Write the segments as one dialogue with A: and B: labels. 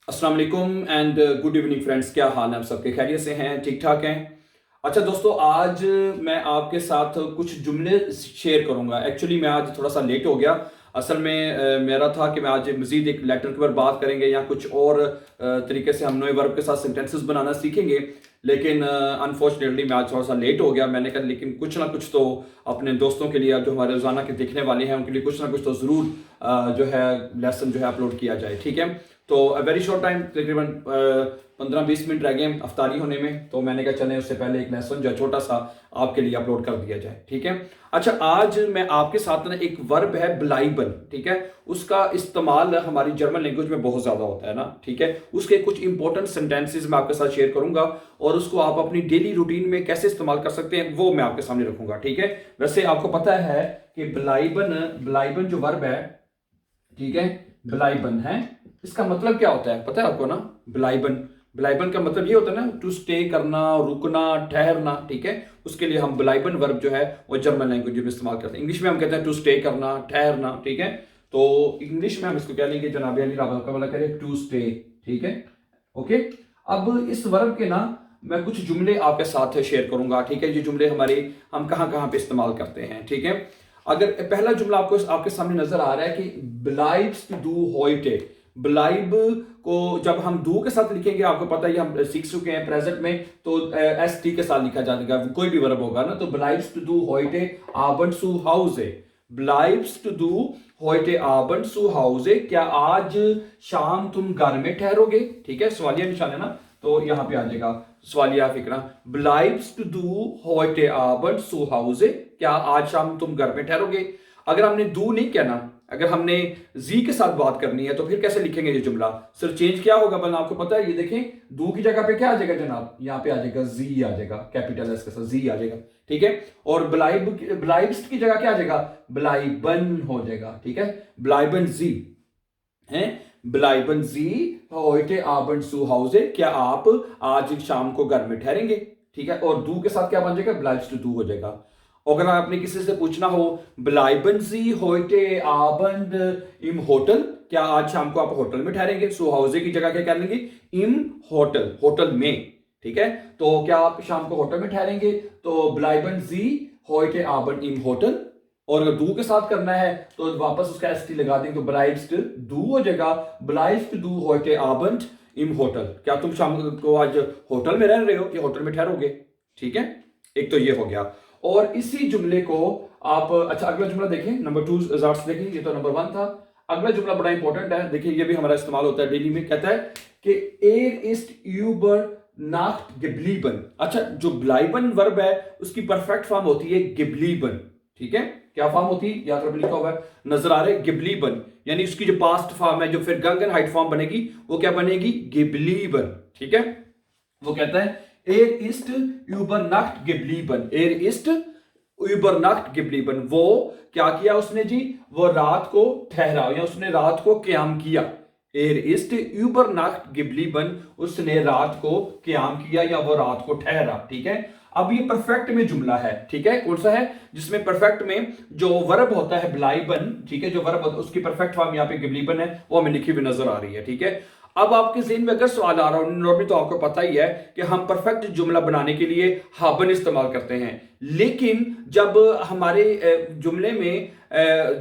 A: अस्सलाम वालेकुम and good evening friends. क्या हाल है? आप सबके खैरियत से हैं? ठीक ठाक हैं? अच्छा दोस्तों, आज मैं आपके साथ कुछ जुमले शेयर करूंगा। एक्चुअली मैं आज थोड़ा सा लेट हो गया। असल में मेरा था कि मैं आज मज़ीद एक लेटर के ऊपर बात करेंगे या कुछ और तरीके से हम नए वर्ब के साथ सेंटेंसेस बनाना सीखेंगे। लेकिन अनफॉर्चुनेटली मैं आज थोड़ा सा लेट हो गया। मैंने कहा लेकिन कुछ ना कुछ तो अपने दोस्तों के लिए, जो हमारे रोज़ाना के देखने वाले हैं, उनके लिए कुछ ना कुछ तो ज़रूर जो है लेसन जो है अपलोड किया जाए। ठीक है, तो वेरी शॉर्ट टाइम, तकरीबन 15-20 मिनट रह गए अफ्तारी होने में, तो मैंने कहा चलें उससे पहले एक लेसन जो छोटा सा आपके लिए अपलोड कर दिया जाए। ठीक है। अच्छा, आज मैं आपके साथ ना एक वर्ब है ब्लाइबल। ठीक है, उसका इस्तेमाल हमारी जर्मन लैंग्वेज में बहुत ज्यादा होता है ना। ठीक है, उसके कुछ इंपॉर्टेंट सेंटेंसेस मैं आपके साथ शेयर करूंगा और उसको आप अपनी डेली रूटीन में कैसे इस्तेमाल कर सकते हैं वो मैं आपके सामने रखूंगा। ठीक है, वैसे आपको पता है कि ब्लाइबन ब्लाइबन जो वर्ब है, ठीक है, ब्लाइबन है, इसका मतलब क्या होता है पता है आपको ना? ब्लाइबन ब्लाइबन का मतलब ये होता है ना, टू स्टे करना, रुकना, ठहरना। ठीक है, उसके लिए हम ब्लाइबन वर्ब जो है वो जर्मन लैंग्वेज में इस्तेमाल करते हैं। इंग्लिश में हम कहते हैं टू स्टे करना, ठहरना। ठीक है, तो इंग्लिश में हम इसको कह लेंगे, जनाब अली रावल का वाला करें, टू स्टे। ठीक है, ओके। अब इस वर्ब के ना मैं कुछ जुमले आपके साथ शेयर करूंगा। ठीक है, ये जुमले हमारे हम कहां कहां पे इस्तेमाल करते हैं। ठीक है, अगर पहला जुमला आपको आपके सामने नजर आ रहा है कि ब्लाइब्स टू डू होइटे। ब्लाइब को जब हम डू के साथ लिखेंगे, आपको पता है हम सीख चुके हैं प्रेजेंट में, तो एस टी के साथ लिखा जाएगा। कोई भी वर्ब होगा ना, तो ब्लाइब्स टू डू होइटे आबंड सू हाउसे। ब्लाइब्स टू डू होइटे आबंड सू हाउसे, क्या आज शाम तुम घर में ठहरोगे? ठीक है, सवालिया निशान है ना, तो यहां पे आ जाएगा सवालिया फिक्रा। ब्लाइब्स टू डू होइटे आबंड सू हाउसे, क्या आज शाम तुम घर में ठहरोगे? अगर हमने डू नहीं कहना, अगर हमने जी के साथ बात करनी है, तो फिर कैसे लिखेंगे ये जुमला? सर चेंज क्या होगा बना, आपको पता है? ये देखें, डू की जगह पे क्या आ जाएगा जनाब? यहाँ पे आ जाएगा जी, आ जाएगा कैपिटल एस के साथ जी आ जाएगा। ठीक है, और ब्लाइब्स की जगह क्या आ जाएगा? ब्लाइबन हो जाएगा। ठीक है, ब्लाइबन जी है, ब्लाइबन जी होइटे आबंड सू हाउसे, क्या आप आज शाम को घर में ठहरेंगे? ठीक है, और डू के साथ क्या बन जाएगा? ब्लाइब्स टू डू हो जाएगा। अगर आपने किसी से पूछना हो ब्लाइबन सी होइटे आबंड इम होटल, क्या आज शाम को आप होटल में ठहरेंगे? सो हाउसे की जगह क्या कर लेंगे? इम होटल, होटल में। ठीक है, तो क्या आप शाम को होटल में ठहरेंगे? तो ब्लाइबन जी होइटे आबंड इम होटल। और अगर डू के साथ करना है तो वापस उसका एस टी लगा देंगे, तो ब्लाइब्स डू हो जाएगा। ब्लाइब्स डू होइटे आबंड इम होटल, क्या तुम शाम को आज होटल में रह रहे हो या होटल में ठहरोगे? ठीक है, एक तो ये हो गया। और इसी जुमले को आप, अच्छा अगला जुमला देखें, नंबर 2 देखें, ये तो नंबर 1 था। अगला जुमला बड़ा इंपॉर्टेंट है, देखिए ये भी हमारा इस्तेमाल होता है डेली में। कहता है कि एर इस्ट यूबर नाक्ट गिबलीबन। अच्छा, जो ब्लाइबन वर्ब है उसकी परफेक्ट फॉर्म होती है गिबलीबन। ठीक है, क्या फॉर्म होती है? याद रख, लिखा हुआ है, नजर आ रहे, गिबलीबन। यानी उसकी जो पास्ट फॉर्म है, जो फिर गंगन हाइट फॉर्म बनेगी, वो क्या बनेगी? गिबलीबन। ठीक है, वो कहता है एर इस्ट यूबरनाक्ट गिबलीबन, एर इस्ट यूबरनाक्ट गिबलीबन, वो क्या किया उसने जी? वो रात को ठहरा या उसने रात को क्याम किया। एर इस्ट यूबरनाक्ट गिबलीबन, उसने रात को क्याम किया या वो रात को ठहरा। ठीक है, अब ये परफेक्ट में जुमला है। ठीक है, कौन सा है? जिसमें परफेक्ट में जो वर्ब होता है ब्लाइबन, ठीक है, जो वर्ब होता है उसकी परफेक्ट फॉर्म यहाँ पे गिबलीबन है, वो हमें लिखी हुई नजर आ रही है। ठीक है, अब आपके ज़हन में अगर सवाल आ रहा हो, नॉर्मली तो आपको पता ही है कि हम परफेक्ट जुमला बनाने के लिए हाबन इस्तेमाल करते हैं। लेकिन जब हमारे जुमले में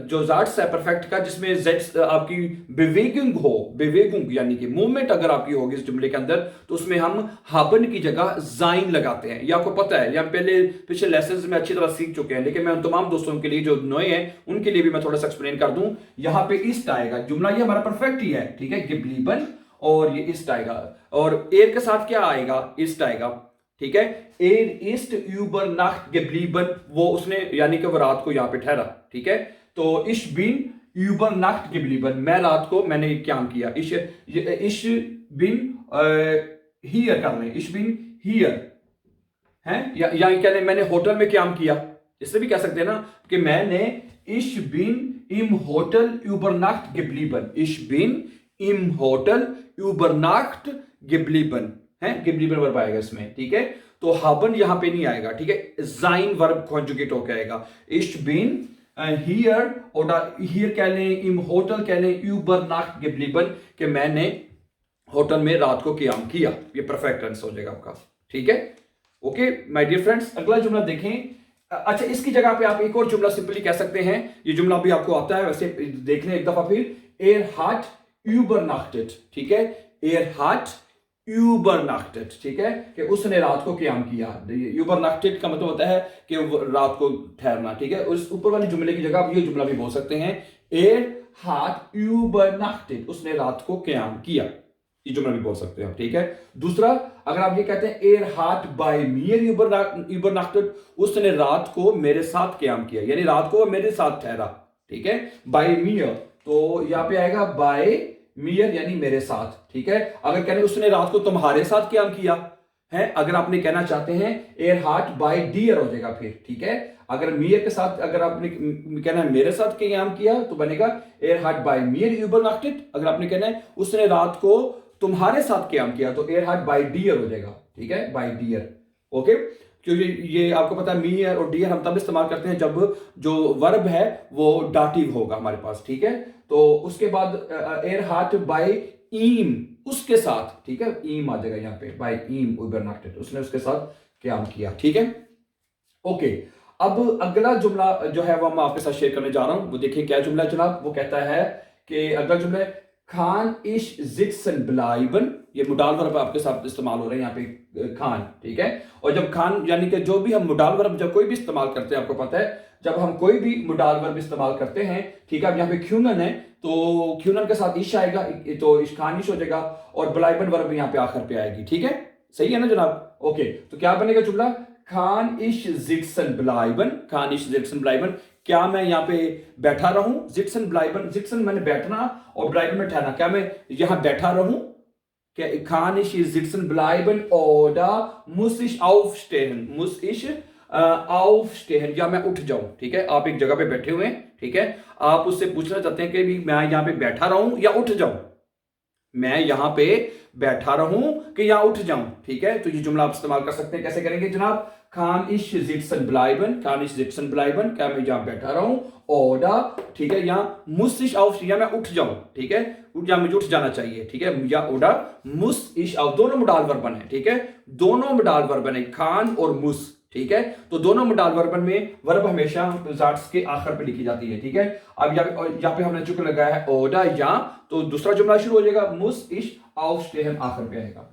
A: जो जाट्स है परफेक्ट का, जिसमें जेट्स आपकी बिवेगिंग हो, बिवेगिंग यानी कि मूवमेंट अगर आपकी होगी इस जुमले के अंदर, तो उसमें हम हाबन की जगह जाइन लगाते हैं। ये आपको पता है, या पहले पिछले लेसन में अच्छी तरह सीख चुके हैं, लेकिन मैं उन तमाम दोस्तों के लिए जो नए हैं उनके लिए भी मैं थोड़ा सा एक्सप्लेन कर दूं। यहां पे ईस्ट आएगा, जुमला ये हमारा परफेक्ट ही है। ठीक है, गिबलीबन, और ये ईस्ट आएगा, और एर के साथ क्या आएगा? ईस्ट आएगा। ठीक है, एर ईस्ट यूबर नाख्ट गेब्लीबन, वो उसने यानी कि वो रात को यहां पे ठहरा। ठीक है, तो इश बिन यूबर नाख्ट गेब्लीबन, मैं रात को मैंने क्या किया। इश बिन हियर कर लें, इश बिन हियर है, या कह लें मैंने होटल में क्या किया। इससे भी कह सकते हैं ना कि मैंने इश बिन इम होटल यूबरनाक्ट गेब्लीबन, इश बिन इम होटल यूबरनाक्ट गिबलीबन है, गिबलीबन वर्ब आएगा इसमें। ठीक है, तो हाबन यहां पे नहीं आएगा। ठीक है, जाइन वर्ब कॉन्जुगेट होकर आएगा। इश बिन हियर, और हियर कह लें, इम होटल कह लें, यूबरनाक्ट गिबलीबन, कि मैंने होटल में रात को क़याम किया, ये परफेक्ट टेंस हो जाएगा आपका। ठीक है, ओके माय डियर फ्रेंड्स, अगला जुमला देखें। अच्छा, इसकी जगह पे आप एक और जुमला सिंपली कह सकते हैं, ये जुमला भी आपको आता है वैसे, देख लें एक दफा फिर। एर हाट यूबरनाक्टेड, ठीक है, एर हाट यूबरनाक्टेड, ठीक है, कि उसने रात को क़याम किया। यूबरनाक्टेड का मतलब होता है कि रात को ठहरना, ठीक है। उस ऊपर वाले जुमले की जगह आप ये जुमला भी बोल सकते हैं, एर हाट यूबरनाक्टेड, उसने रात को क़याम किया, ये जुमला भी बोल सकते हैं आप। ठीक है, दूसरा अगर आप ये कहते हैं एर हाट बाय मियर यूबरनाक्टेड, उसने रात को मेरे साथ क़याम किया, यानी रात को मेरे साथ ठहरा। ठीक है, बाय मियर तो यहां पे आएगा बाय मियर यानी मेरे साथ। ठीक है, अगर कहने उसने रात को तुम्हारे साथ क़याम किया है, अगर आपने कहना चाहते हैं एर हाट बाय डियर हो जाएगा फिर। ठीक है, अगर मियर के साथ अगर आपने कहना है मेरे साथ क़याम किया तो बनेगा एर हाट बाय मियर यूबरनाक्टेड। अगर आपने कहना है उसने रात को तुम्हारे साथ क़याम किया तो एर हाट बाय डियर हो जाएगा। ठीक है, बाय डियर। ओके, क्योंकि ये आपको पता है मियर और डियर हम तब इस्तेमाल करते हैं जब जो वर्ब है वो डाटिव होगा हमारे पास। ठीक है, तो उसके बाद एर हाट बाय ईम, उसके साथ। ठीक है, ईम आ जाएगा यहाँ पे, बाय ईम यूबरनाक्टेड, उसने उसके साथ क़याम किया। ठीक है, ओके। अब अगला जुमला जो है वो मैं आपके साथ शेयर करने जा रहा हूं, वो देखिए क्या जुमला जनाब। वो कहता है कि अगला जुमला है खान इश जिक्सन ब्लाइबन, ये मुडाल वर्ब आपके साथ इस्तेमाल हो रहे हैं यहाँ पे खान। ठीक है, और जब खान यानी कि जो भी हम मुडाल वर्ब जब कोई भी इस्तेमाल करते हैं, आपको पता है जब हम कोई भी मुडाल वर्ब इस्तेमाल करते हैं, ठीक है, अब यहाँ पे ख्यूनन है तो ख्यूनन के साथ इश आएगा तो इश खान इश हो जाएगा, और ब्लाइबन वर्ब यहाँ पे आखिर पे आएगी। ठीक है, सही है ना जनाब। ओके, तो क्या बनेगा जुमला, खान इश जिक्सन ब्लाइबन, खान इश जिक्सन ब्लाइबन, क्या मैं यहाँ पे बैठा रहूं, जिक्सन ब्लाइबन, जिक्सन मैंने बैठना और ब्लाइबन में ठहरना, क्या मैं यहाँ बैठा रहूं, क्या खान इश जिक्सन ब्लाइबन ओडा मुस इश aufstehen, मुस इश aufstehen, या मैं उठ जाऊं। ठीक है, आप एक जगह पे बैठे हुए हैं, ठीक है, आप उससे पूछना चाहते हैं कि भी मैं यहाँ पे बैठा रहूं या उठ जाऊं, मैं यहाँ पे बैठा रहूं कि यहाँ उठ जाऊं। ठीक है, तो ये जुमला आप इस्तेमाल कर सकते हैं, कैसे करेंगे जनाब, खान इश जिक्सन ब्लाइबन, खान इश जिक्सन ब्लाइबन, क्या मैं यहाँ बैठा रहूं, ओडा, ठीक है, यहाँ मुस इश auf, या मैं उठ जाऊं। ठीक है, या मुझे उठ जाना चाहिए। ठीक है, या ओडा मुस इश auf, दोनों मुडाल वर्बन है। ठीक है, दोनों मुडाल वर्बन है, खान और मुस। ठीक है, तो दोनों मुडाल वर्बन में वर्ब हमेशा जाट्स के आखिर पे लिखी जाती है। ठीक है, अब यहाँ पे हमने चुके लगाया है ओडा या, तो दूसरा जुमला शुरू हो जाएगा मुस इश aufstehen, आखिर पे आएगा।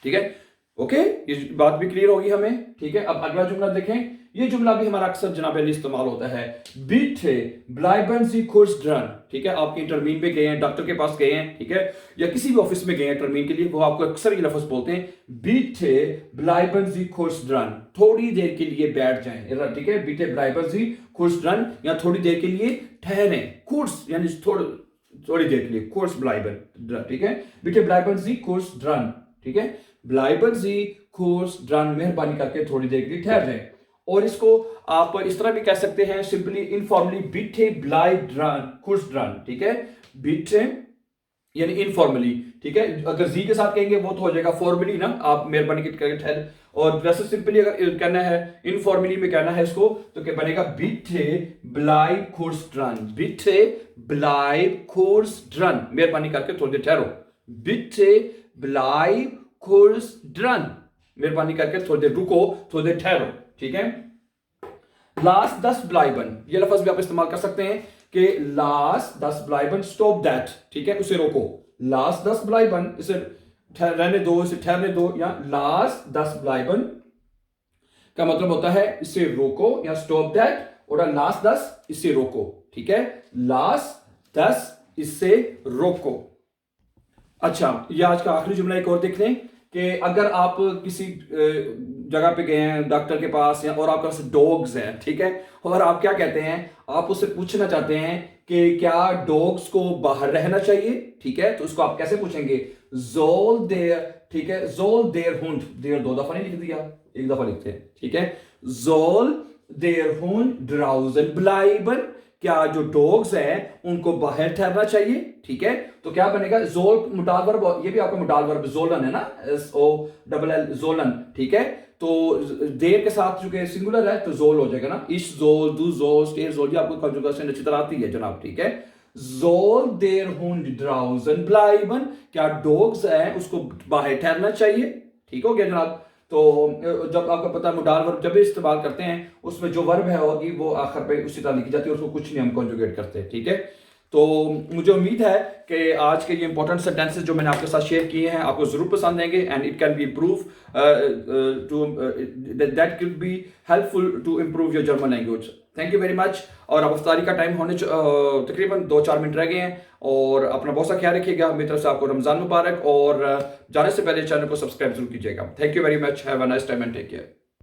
A: ठीक है, ओके, ये बात भी क्लियर होगी हमें। ठीक है, अब अगला जुमला देखें, ये जुमला भी हमारा अक्सर जनाब इस्तेमाल होता है, बिटे ब्लाइबन सी कोर्स ड्रन। ठीक है, आपके टर्मीन पे गए हैं, डॉक्टर के पास गए हैं, ठीक है, या किसी भी ऑफिस में गए हैं टर्मीन के लिए, वो आपको अक्सर ये लफ्ज बोलते हैं, बिटे ब्लाइबन सी कोर्स ड्रन, थोड़ी देर के लिए बैठ जाएं। ठीक है, बिटे ब्लाइबन सी कोर्स ड्रन, या थोड़ी देर के लिए ठहरें, कोर्स यानी थोड़ी देर के लिए, कोर्स ब्लाइबन। ठीक है, बिटे ब्लाइबन सी कोर्स ड्रन। ठीक है, ब्लाइबन सी कोर्स ड्रन, मेहरबानी करके थोड़ी देर के लिए ठहर जाएं। और इसको आप इस तरह भी कह सकते हैं सिंपली इनफॉर्मली, बिटे ब्लाइब ड्रन कोर्स ड्रन। ठीक है, बिटे यानी इनफॉर्मली। ठीक है, अगर जी के साथ कहेंगे वो तो हो जाएगा फॉर्मली ना, आप मेहरबानी करके ठहर, और वैसे सिंपली अगर कहना है इनफॉर्मली में कहना है इसको तो क्या बनेगा, बिटे ब्लाइब कोर्स ड्रन, बिटे ब्लाइब कोर्स ड्रन, मेहरबानी करके थोड़ी देर ठहरो, बिटे ब्लाइब कोर्स ड्रन, मेहरबानी करके थोड़ी देर रुको, थोड़ी देर ठहरो। ठीक है, लास्ट 10 ब्लाइबन, ये लफ्ज भी आप इस्तेमाल कर सकते हैं कि लास्ट 10 ब्लाइबन स्टॉप दैट। ठीक है, उसे रोको, लास्ट 10 ब्लाइबन, इसे रहने दो, इसे ठहरने दो, या लास्ट 10 ब्लाइबन का मतलब होता है इसे रोको या स्टॉप दैट, और लास्ट 10 इसे रोको। ठीक है, लास्ट 10 इससे रोको। अच्छा, ये आज का आखिरी जुमला एक और देख लें कि अगर आप किसी जगह पे गए हैं डॉक्टर के पास, या और आपके पास डॉग्स हैं, ठीक है, और आप क्या कहते हैं, आप उससे पूछना चाहते हैं कि क्या डॉग्स को बाहर रहना चाहिए। ठीक है, तो उसको आप कैसे पूछेंगे, जोल देयर। ठीक है, जोल देयर हुंड, देयर 2 दफा नहीं लिख दिया, 1 दफा लिखते हैं। ठीक है, जोल देयर हुंड ड्राउजन ब्लाइबन, क्या जो डॉग्स हैं उनको बाहर ठहरना चाहिए। ठीक है, तो क्या बनेगा, जोल मुडाल वर्ब, ये भी आपका मुडाल वर्ब जोलन है ना, SOLL जोलन। ठीक है, तो देर के साथ चूंकि सिंगुलर है तो जोल हो जाएगा ना, इश जोल, दू जोल, स्टे जोल, ये आपको कंजुगेशन अच्छी तरह आती है जनाब। ठीक है, soll der Hund draußen bleiben, क्या डॉग्स है उसको बाहर ठहरना चाहिए। ठीक हो गया जनाब। तो जब आपको पता है मोडाल वर्ब जब भी इस्तेमाल करते हैं उसमें जो वर्ब है होगी वो आखिर पे उसी तरह लिखी जाती है, उसको कुछ नहीं हम कॉन्जुगेट करते। ठीक है, तो मुझे उम्मीद है कि आज के ये इंपॉर्टेंट सेंटेंसेस जो मैंने आपके साथ शेयर किए हैं आपको जरूर पसंद आएंगे and it can be improve to that can be helpful to improve your German language. Thank you very much. और अब अफ्तारी का टाइम होने तकरीबन 2-4 मिनट रह गए हैं और अपना बहुत सा ख्याल रखिएगा। मेरी तरफ से आपको रमजान मुबारक और जाने से पहले चैनल को सब्सक्राइब जरूर कीजिएगा। Thank you very much. Have a nice time and take care.